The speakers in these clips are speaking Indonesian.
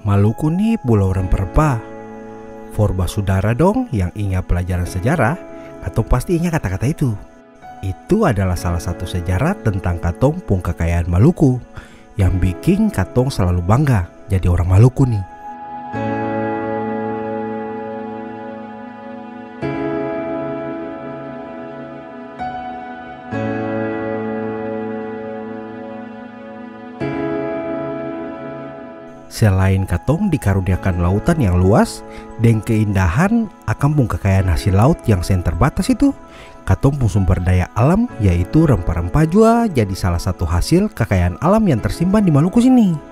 Maluku nih pulau rempah-rempah. For basudara dong yang ingat pelajaran sejarah, katong pasti ingat kata-kata itu. Itu adalah salah satu sejarah tentang katong pung kekayaan Maluku yang bikin katong selalu bangga jadi orang Maluku nih. Selain katong dikaruniakan lautan yang luas dan keindahan akan pung kekayaan hasil laut yang terbatas itu, katong pung sumber daya alam yaitu rempah-rempah juga jadi salah satu hasil kekayaan alam yang tersimpan di Maluku sini.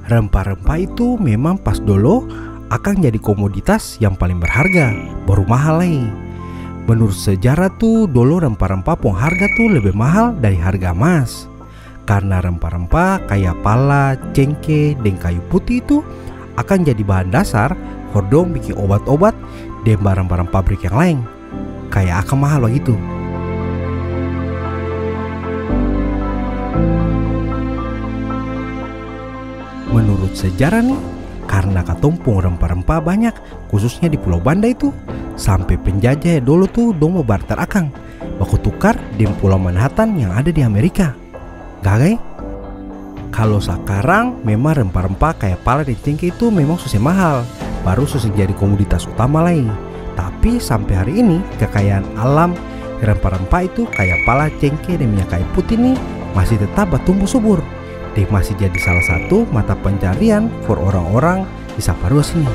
Rempah-rempah itu memang pas dulu akan jadi komoditas yang paling berharga, baru mahal lagi. Menurut sejarah tuh dulu rempah-rempah pun harga tuh lebih mahal dari harga emas. Karena rempah-rempah kayak pala, cengkeh, dan kayu putih itu akan jadi bahan dasar hordong bikin obat-obat dan barang-barang pabrik yang lain. Kayak akan mahal begitu. Menurut sejarah nih, karena katumpung rempah-rempah banyak, khususnya di Pulau Banda itu, sampai penjajah dulu tuh dong mau barter akang, baku tukar di Pulau Manhattan yang ada di Amerika. Gagai? Kalau sekarang memang rempah-rempah kayak pala dan cengkeh itu memang susah mahal, baru susah jadi komoditas utama lain. Tapi sampai hari ini kekayaan alam rempah-rempah itu kayak pala, cengkeh, dan minyak kayu putih nih masih tetap bertumbuh subur. Dan masih jadi salah satu mata pencarian for orang-orang di Saparua sini.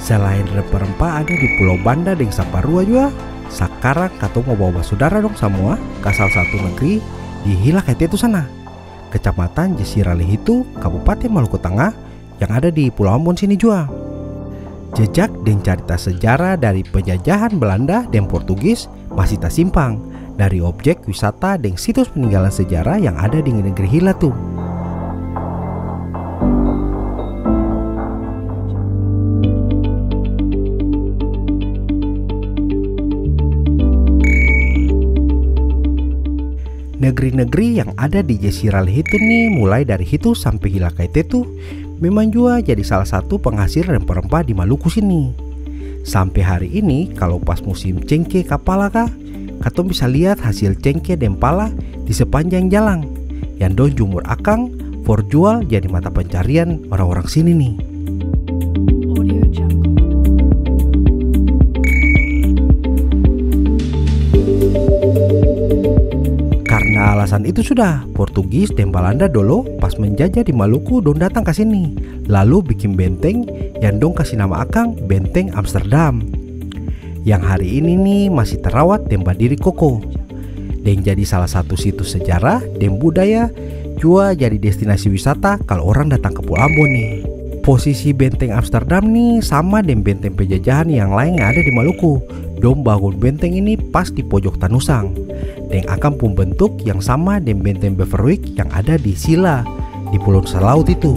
Selain rempah-rempah ada di Pulau Banda dan Saparua juga. Sekarang katong mau bawa saudara dong semua ke salah satu negeri di Hilakete itu sana, Kecamatan Jasirah Lehitu, Kabupaten Maluku Tengah, yang ada di Pulau Ambon sini juga. Jejak dan cerita sejarah dari penjajahan Belanda dan Portugis masih tersimpan dari objek wisata dan situs peninggalan sejarah yang ada di negeri Hila tuh. Negeri-negeri yang ada di Jasirah Lehitu nih, mulai dari Hitu sampai Hilakete tuh memang juga jadi salah satu penghasil rempah-rempah di Maluku sini. Sampai hari ini kalau pas musim cengkeh kapala kah, katong bisa lihat hasil cengkeh dan pala di sepanjang jalan yang don jumur akang for jual jadi mata pencarian orang-orang sini nih. Karena alasan itu sudah Portugis dan Belanda dulu pas menjajah di Maluku dong datang ke sini, lalu bikin benteng yang dong kasih nama akang Benteng Amsterdam, yang hari ini nih masih terawat dan berdiri kokoh, dan jadi salah satu situs sejarah dan budaya juga jadi destinasi wisata kalau orang datang ke Pulau Ambon nih. Posisi Benteng Amsterdam nih sama dengan benteng penjajahan yang lain yang ada di Maluku. Dong bangun benteng ini pas di pojok Tanusang, dan akan pun bentuk yang sama dengan benteng Beverwyck yang ada di Sila di Pulau Nusa Laut itu.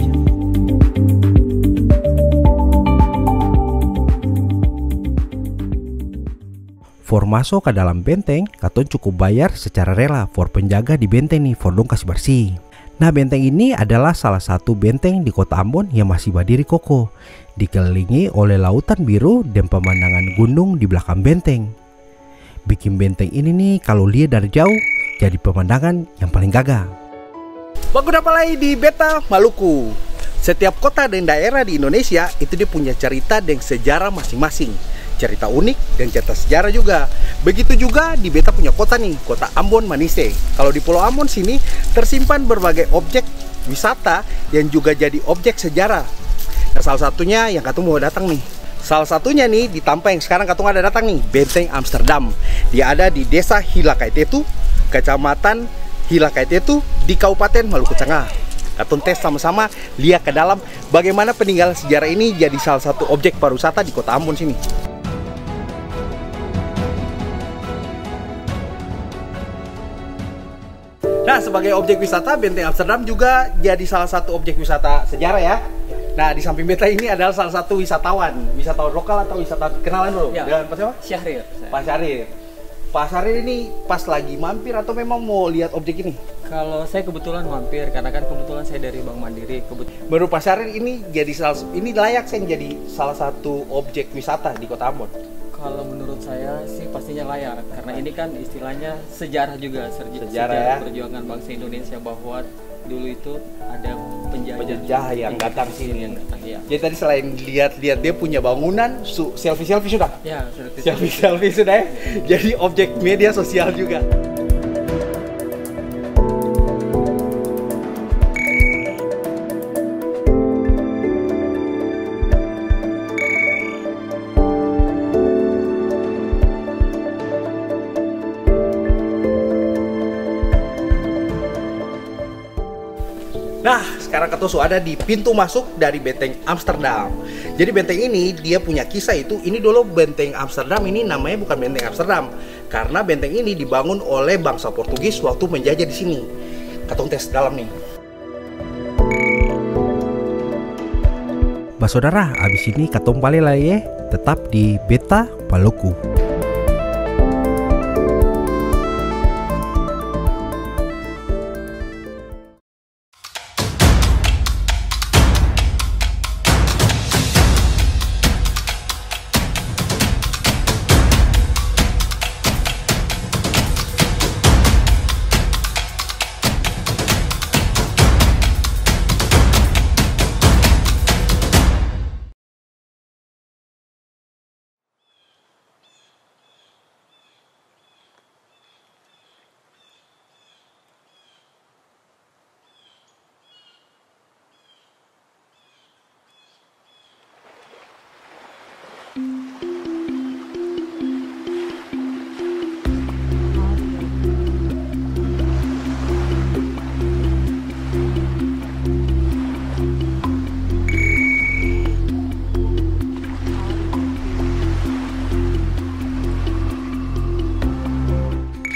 For masuk ke dalam benteng, katong cukup bayar secara rela for penjaga di benteng nih, for dong kasih bersih. Nah, benteng ini adalah salah satu benteng di kota Ambon yang masih berdiri kokoh, dikelilingi oleh lautan biru dan pemandangan gunung di belakang benteng. Bikin benteng ini nih kalau lihat dari jauh jadi pemandangan yang paling gagah. Bagus apa lagi di Beta Maluku. Setiap kota dan daerah di Indonesia itu dia punya cerita dan sejarah masing-masing. Cerita unik dan cerita sejarah juga. Begitu juga di Beta punya kota nih, kota Ambon Manise. Kalau di Pulau Ambon sini tersimpan berbagai objek wisata yang juga jadi objek sejarah. Nah, salah satunya yang katong mau datang nih. Salah satunya nih di Tampa yang sekarang katong ada datang nih, Benteng Amsterdam. Dia ada di Desa Hilakete, Kecamatan Hilakete di Kabupaten Maluku Tengah. Katong tes sama-sama lihat ke dalam bagaimana peninggalan sejarah ini jadi salah satu objek pariwisata di kota Ambon sini. sebagai objek wisata, Benteng Amsterdam juga jadi salah satu objek wisata sejarah ya. Nah, di samping beta ini adalah salah satu wisatawan lokal atau wisatawan. Kenalan dulu Ya. dengan Pak siapa? Syahrir. Pak Syahrir. Pak Syahrir ini pas lagi mampir atau memang mau lihat objek ini? Kalau saya kebetulan mampir karena kan kebetulan saya dari Bank Mandiri. Menurut Pak Syahrir ini ini layak jadi salah satu objek wisata di Kota Ambon. Kalau menurut saya sih pastinya layak karena ini kan istilahnya sejarah juga, Sejarah ya. perjuangan bangsa Indonesia bahwa dulu itu ada Penjajah yang datang sini. Iya. Jadi tadi selain lihat-lihat dia punya bangunan, selfie sudah. Ya, Selfie sudah ya. Jadi objek media sosial juga. Nah, sekarang Ketosu ada di pintu masuk dari Benteng Amsterdam. Jadi benteng ini dia punya kisah itu. Ini dulu Benteng Amsterdam ini namanya bukan Benteng Amsterdam karena benteng ini dibangun oleh bangsa Portugis waktu menjajah di sini. Katong tes dalam nih. Saudara, abis ini katong balik lah ya, tetap di Beta Maluku.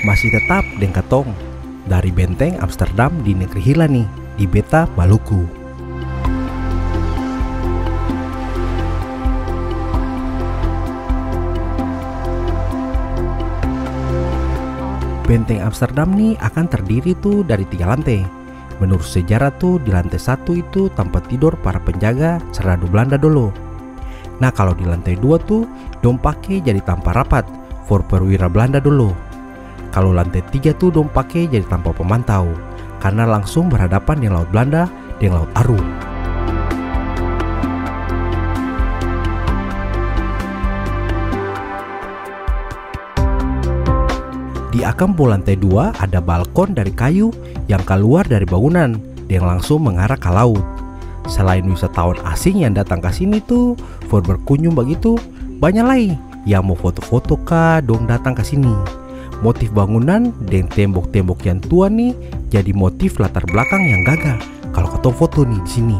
Masih tetap dengan katong dari Benteng Amsterdam di negeri Hila nih, di Beta Maluku. Benteng Amsterdam nih akan terdiri tuh dari 3 lantai. Menurut sejarah tuh di lantai 1 itu tempat tidur para penjaga Serdadu Belanda dulu. Nah, kalau di lantai 2 tuh dong pakai jadi tanpa rapat for perwira Belanda dulu. Kalau lantai 3 tuh dong pakai jadi tanpa pemantau karena langsung berhadapan dengan Laut Belanda dan Laut Aru. Di akampo lantai 2 ada balkon dari kayu yang keluar dari bangunan dan langsung mengarah ke laut. Selain wisatawan asing yang datang ke sini tuh for berkunjung begitu, banyak lagi yang mau foto-foto kah dong datang ke sini. Motif bangunan dan tembok-tembok yang tua nih jadi motif latar belakang yang gagah kalau ketemu foto nih di sini.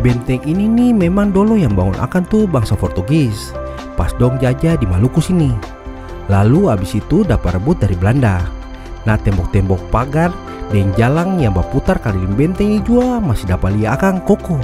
Benteng ini nih memang dulu yang bangun akan tuh bangsa Portugis pas dong jajah di Maluku sini. Lalu abis itu dapat rebut dari Belanda. Nah, tembok-tembok pagar dan jalan yang berputar keliling benteng ini juga masih dapat lihat akan kokoh.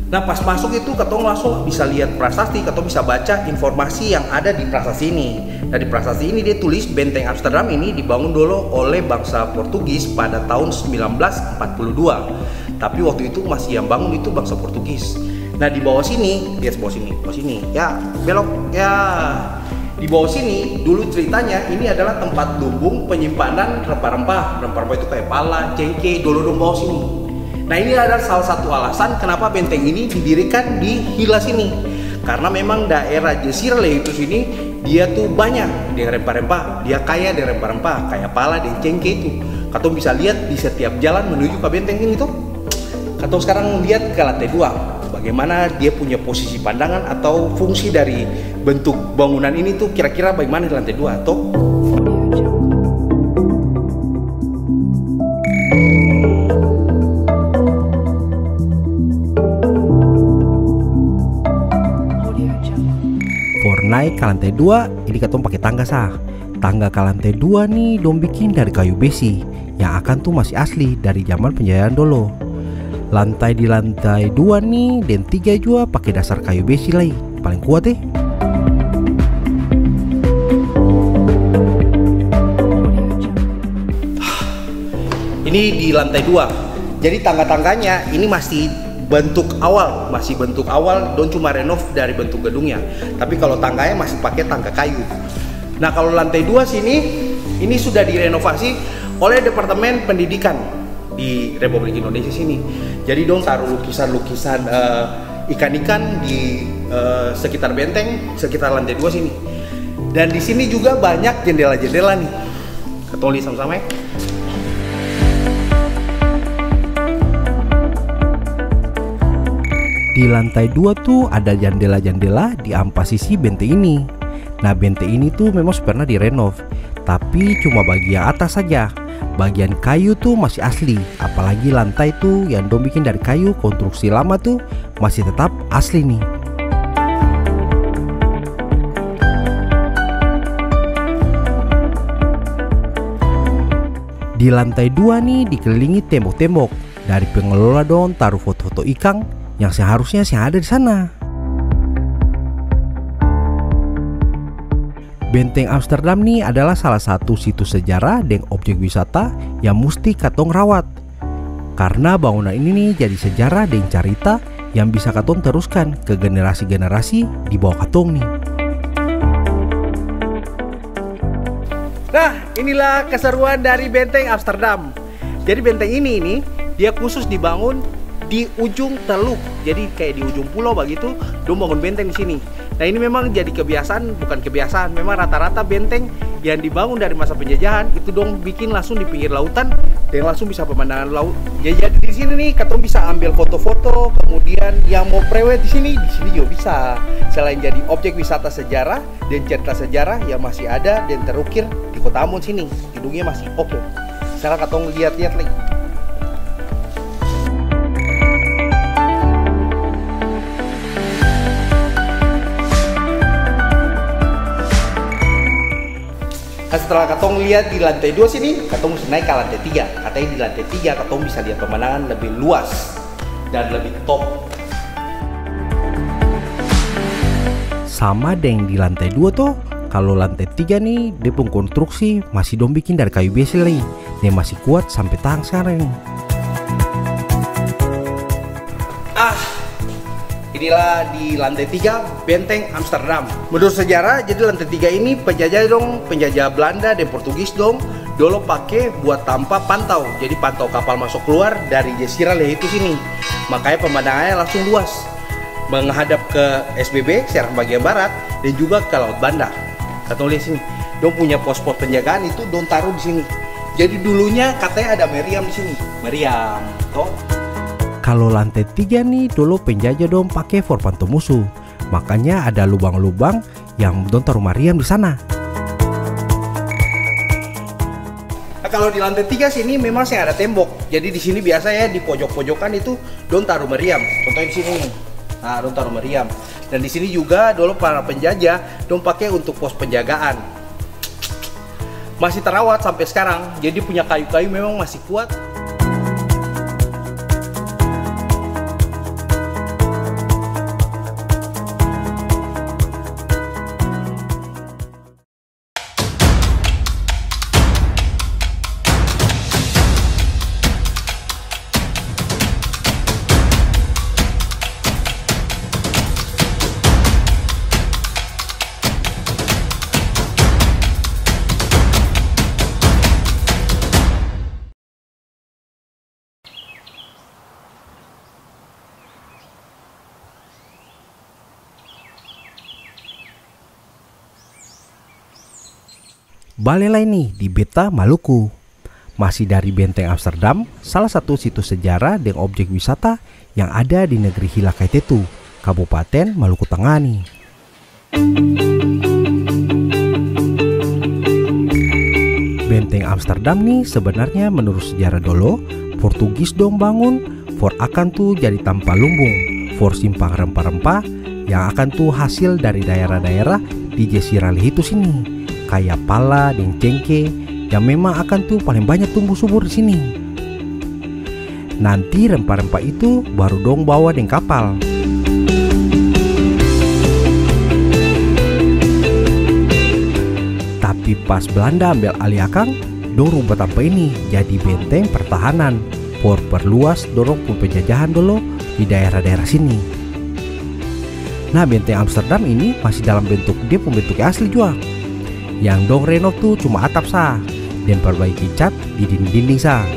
Nah, pas masuk itu ketong langsung bisa lihat prasasti, ketong bisa baca informasi yang ada di prasasti ini. Nah, di prasasti ini dia tulis Benteng Amsterdam ini dibangun dulu oleh bangsa Portugis pada tahun 1942. Tapi waktu itu masih yang bangun itu bangsa Portugis. Nah, di bawah sini, lihat bawah sini. Ya, belok ya. Di bawah sini dulu ceritanya ini adalah tempat lumbung penyimpanan rempah-rempah. Rempah-rempah itu kayak pala, cengkeh, dulu bawah sini. Nah, ini adalah salah satu alasan kenapa benteng ini didirikan di Hila sini. Karena memang daerah Jazirah Lehitus ini dia tuh banyak dengan rempah-rempah. Dia kaya dengan rempah-rempah, kayak pala dan cengkeh itu. Katong bisa lihat di setiap jalan menuju ke benteng ini tuh. Katong sekarang lihat ke lantai 2. Bagaimana dia punya posisi pandangan atau fungsi dari bentuk bangunan ini tuh kira-kira bagaimana di lantai 2 toh? For naik ke lantai 2, ini katong pakai tangga sah. Tangga ke lantai 2 nih dong bikin dari kayu besi yang akan tuh masih asli dari zaman penjajahan dulu. Lantai di lantai 2 nih dan 3 juga pakai dasar kayu besi lagi, paling kuat eh. Ini di lantai 2. Jadi tangga-tangganya ini masih bentuk awal, don cuma renov dari bentuk gedungnya. Tapi kalau tangganya masih pakai tangga kayu. Nah, kalau lantai 2 sini ini sudah direnovasi oleh Departemen Pendidikan di Republik Indonesia sini. Jadi dong taruh lukisan-lukisan ikan-ikan di sekitar benteng, sekitar lantai 2 sini. Dan di sini juga banyak jendela-jendela nih. Kita lihat sama-sama ya. Di lantai 2 tuh ada jendela-jendela di ampas sisi benteng ini. Nah, benteng ini tuh memang pernah direnov, tapi cuma bagian atas saja. Bagian kayu tuh masih asli, apalagi lantai tuh yang dong bikin dari kayu konstruksi lama tuh masih tetap asli nih. Di lantai 2 nih dikelilingi tembok-tembok. Dari pengelola dong taruh foto-foto ikan yang seharusnya ada di sana. Benteng Amsterdam nih adalah salah satu situs sejarah dan objek wisata yang mesti katong rawat. Karena bangunan ini nih jadi sejarah dan cerita yang bisa katong teruskan ke generasi-generasi di bawah katong nih. Nah, inilah keseruan dari Benteng Amsterdam. Jadi benteng ini dia khusus dibangun di ujung teluk, jadi kayak di ujung pulau begitu, dong bangun benteng di sini. Nah, ini memang jadi kebiasaan, bukan kebiasaan, memang rata-rata benteng yang dibangun dari masa penjajahan itu dong bikin langsung di pinggir lautan dan langsung bisa pemandangan laut. Ya, jadi di sini nih katong bisa ambil foto-foto, kemudian yang mau prewed di sini juga bisa. Selain jadi objek wisata sejarah dan cerita sejarah yang masih ada dan terukir di Kota Ambon sini, gedungnya masih oke. Sekarang katong lihat-lihat lagi. Nah, setelah katong lihat di lantai 2 sini, katong mesti naik ke lantai 3. Katanya di lantai 3 katong bisa lihat pemandangan lebih luas dan lebih top. Sama dengan di lantai 2 tuh, kalau lantai 3 nih dia pun konstruksi masih dong bikin dari kayu besi lagi. Dia masih kuat sampai tahan sekarang. Inilah di lantai 3 Benteng Amsterdam. Menurut sejarah, jadi lantai 3 ini penjajah Belanda dan Portugis dong dulu pakai buat tanpa pantau. Jadi pantau kapal masuk keluar dari Jazirah itu sini. Makanya pemandangannya langsung luas menghadap ke SBB secara bagian barat dan juga ke Laut Banda. Kita lihat sini, dong punya pos-pos penjagaan itu dong taruh di sini. Jadi dulunya katanya ada meriam di sini. Meriam, toh. Kalau lantai 3 nih dulu penjajah dong pakai for pantau musuh. Makanya ada lubang-lubang yang dong taruh meriam di sana. Nah, kalau di lantai 3 sini memang saya ada tembok. Jadi di sini biasa ya di pojok-pojokan itu dong taruh meriam. Contohnya di sini nih. Nah, dong taruh meriam. Dan di sini juga dulu para penjajah dong pakai untuk pos penjagaan. Masih terawat sampai sekarang. Jadi punya kayu-kayu memang masih kuat. balik lagi nih di Beta Maluku. Masih dari Benteng Amsterdam, salah satu situs sejarah dan objek wisata yang ada di negeri Hila Kaitetu, Kabupaten Maluku Tengah nih. Benteng Amsterdam nih sebenarnya menurut sejarah dulu Portugis dong bangun for akan tuh jadi tanpa lumbung, for simpang rempah-rempah yang akan tuh hasil dari daerah-daerah di Jazirah itu sini, kayak pala dan cengkeh yang memang akan tuh paling banyak tumbuh subur di sini. Nanti rempah-rempah itu baru dong bawa dengan kapal. Tapi pas Belanda ambil alih akang, dong rubah tanpa ini jadi benteng pertahanan for perluas dorong penjajahan dulu di daerah-daerah sini. Nah, benteng Amsterdam ini masih dalam bentuk dia pembentuknya asli juga. Yang dong renov tuh cuma atap sah dan perbaiki cat di dinding-dinding sah.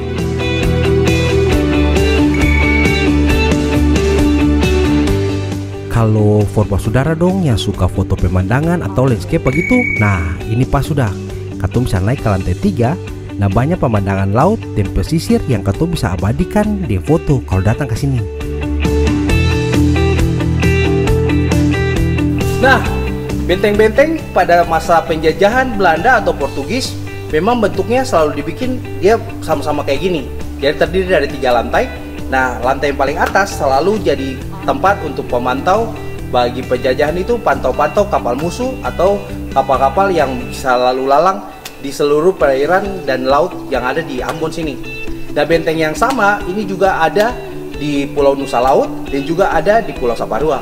Kalau for saudara dong yang suka foto pemandangan atau landscape begitu, nah ini pas sudah. Katum bisa naik ke lantai 3. Nah, banyak pemandangan laut dan pesisir yang katum bisa abadikan di foto kalau datang ke sini. Nah, benteng-benteng pada masa penjajahan Belanda atau Portugis memang bentuknya selalu dibikin dia sama-sama kayak gini. Jadi terdiri dari 3 lantai. Nah, lantai yang paling atas selalu jadi tempat untuk pemantau bagi penjajahan itu, pantau-pantau kapal musuh atau kapal-kapal yang bisa lalu lalang di seluruh perairan dan laut yang ada di Ambon sini. Dan benteng yang sama ini juga ada di Pulau Nusa Laut dan juga ada di Pulau Saparua.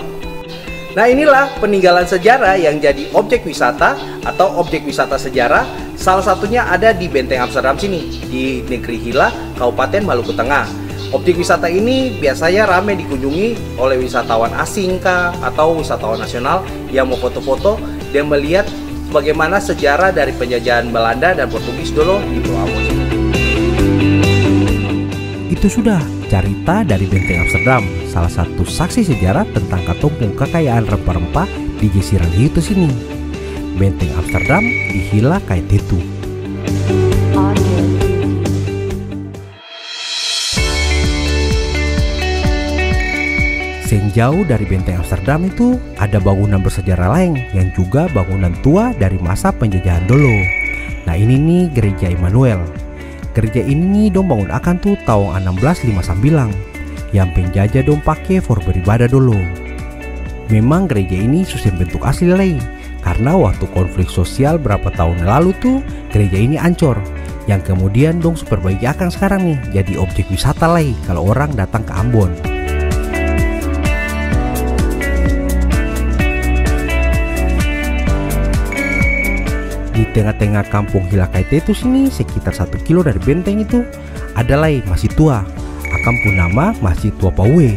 Nah, inilah peninggalan sejarah yang jadi objek wisata atau objek wisata sejarah. Salah satunya ada di Benteng Amsterdam sini, di negeri Hila, Kabupaten Maluku Tengah. Objek wisata ini biasanya ramai dikunjungi oleh wisatawan asing kah, atau wisatawan nasional yang mau foto-foto dan melihat bagaimana sejarah dari penjajahan Belanda dan Portugis dulu di Pulau Ambon. Itu sudah cerita dari Benteng Amsterdam, salah satu saksi sejarah tentang katumpung kekayaan rempah-rempah di Jazirah itu sini. Benteng Amsterdam di Hila Kaitetu. Sejauh dari Benteng Amsterdam itu ada bangunan bersejarah lain yang juga bangunan tua dari masa penjajahan dulu. Nah, ini nih Gereja Immanuel. Gereja ini dong bangun akan tuh tahun 1659 yang penjajah dong pakai for beribadah dulu. Memang gereja ini susah bentuk asli lain karena waktu konflik sosial berapa tahun lalu tuh gereja ini ancur, yang kemudian dong superbaiki akan sekarang nih jadi objek wisata lain kalau orang datang ke Ambon. Di tengah-tengah kampung Hila Kaitetu sini, sekitar 1 kilo dari benteng itu, ada lagi masjid tua. Akan pun nama Masjid Tua Pawe.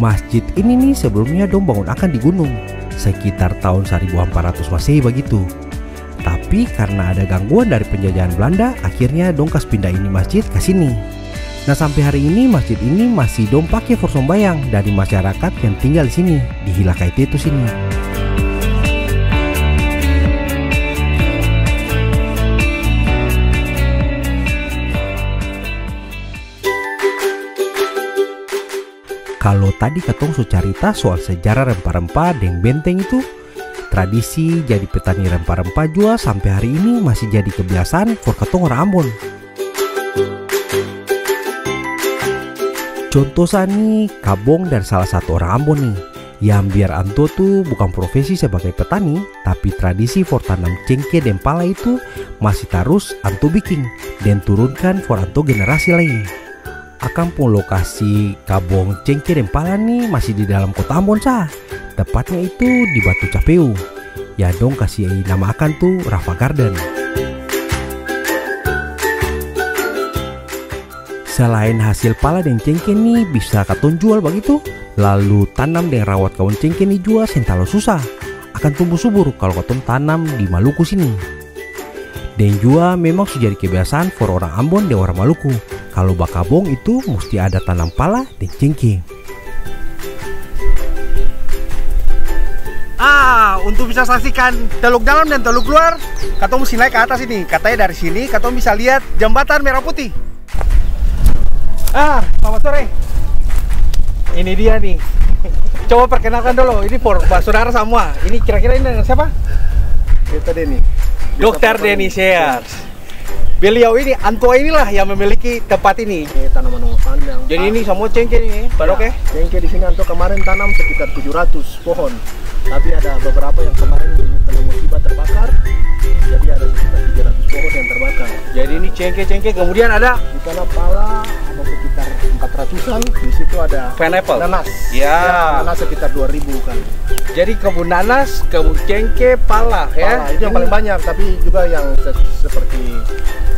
Masjid ini nih sebelumnya dong bangun akan di gunung, sekitar tahun 1400 Masehi begitu. Tapi karena ada gangguan dari penjajahan Belanda, akhirnya dong kas pindah ini masjid ke sini. Nah, sampai hari ini masjid ini masih dong pakai for sembayang dari masyarakat yang tinggal di sini, di Hila Kaitetu sini. Kalau tadi katong su cerita soal sejarah rempah-rempah dan benteng itu, tradisi jadi petani rempah-rempah juga sampai hari ini masih jadi kebiasaan for katong orang Ambon. Contoh nih, Kabong dan salah satu orang Ambon nih, yang biar anto tuh bukan profesi sebagai petani, tapi tradisi for tanam cengkeh dan pala itu masih terus anto bikin dan turunkan for anto generasi lain. Akan pun lokasi Kabong cengkeh dan pala nih masih di dalam kota Ambon sah. Tepatnya itu di Batu Capeu. Ya dong kasih nama akan tuh Rafa Garden. Selain hasil pala dan cengkeh nih bisa katong jual begitu, lalu tanam dan rawat kawan cengkeh nih juga sentalo susah. Akan tumbuh subur kalau katong tanam di Maluku sini. Dan juga memang sudah jadi kebiasaan for orang Ambon dan orang Maluku. Kalau bakabong itu mesti ada tanam pala dan cengkeh. Untuk bisa saksikan Teluk Dalam dan Teluk Luar, katong mesti naik ke atas ini. Katanya dari sini katong bisa lihat jembatan Merah Putih. Selamat sore. Ini dia nih. Coba perkenalkan dulu. Ini for saudara semua. Ini kira-kira ini dengan siapa? Kita Denny. Dokter Denny Sears. Beliau ini, antua inilah yang memiliki tempat ini. Ini tanaman pandang. Jadi ini semua cengkeh nih, Pak Dok ya? Cengkeh di sini Anto kemarin tanam sekitar 700 pohon. Tapi ada beberapa yang kemarin kena musibah terbakar. Jadi ada sekitar 300 pohon yang terbakar. Jadi ini cengkeh-cengkeh, kemudian ada Di sana pala ada sekitar 400-an. Di situ ada pineapple. nanas. Ya. Nanas sekitar 2000 kan. Jadi kebun nanas, kebun cengkeh, pala ya. Pala, itu yang paling banyak, tapi juga yang seperti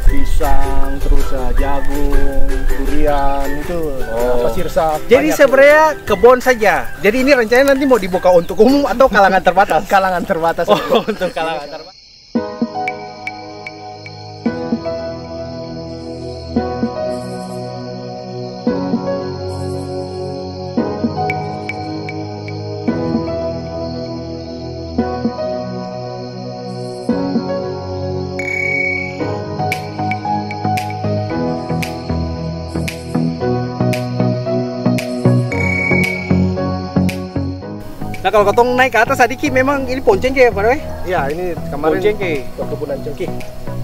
pisang, terus jagung, durian itu sirsa. Jadi sebenarnya kebun saja. Jadi ini rencananya nanti mau dibuka untuk umum atau kalangan terbatas? Kalangan terbatas. Untuk kalangan terbatas. Nah kalau katong naik ke atas tadi Ki, memang ini pohon cengkeh Pak Doi? Iya, ini kemarin Pohon cengkeh. perkebunan cengkeh.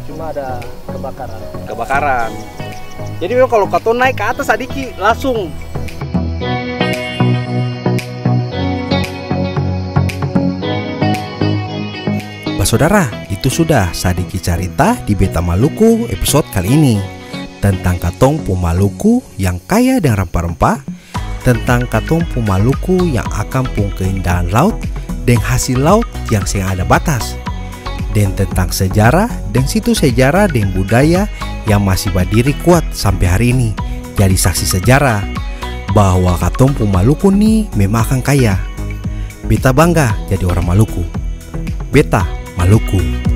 Cuma ada kebakaran. Kebakaran. Jadi memang kalau katong naik ke atas tadi Ki, langsung Saudara, itu sudah Sadiki Carita di Beta Maluku episode kali ini tentang katong Pumaluku yang kaya dengan rempah-rempah, tentang katong Pumaluku yang akan pung keindahan laut dan hasil laut yang seng ada batas, dan tentang sejarah dan situs sejarah dan budaya yang masih berdiri kuat sampai hari ini. Jadi saksi sejarah bahwa katong Pumaluku nih memang akan kaya. Beta bangga jadi orang Maluku. Beta Maluku.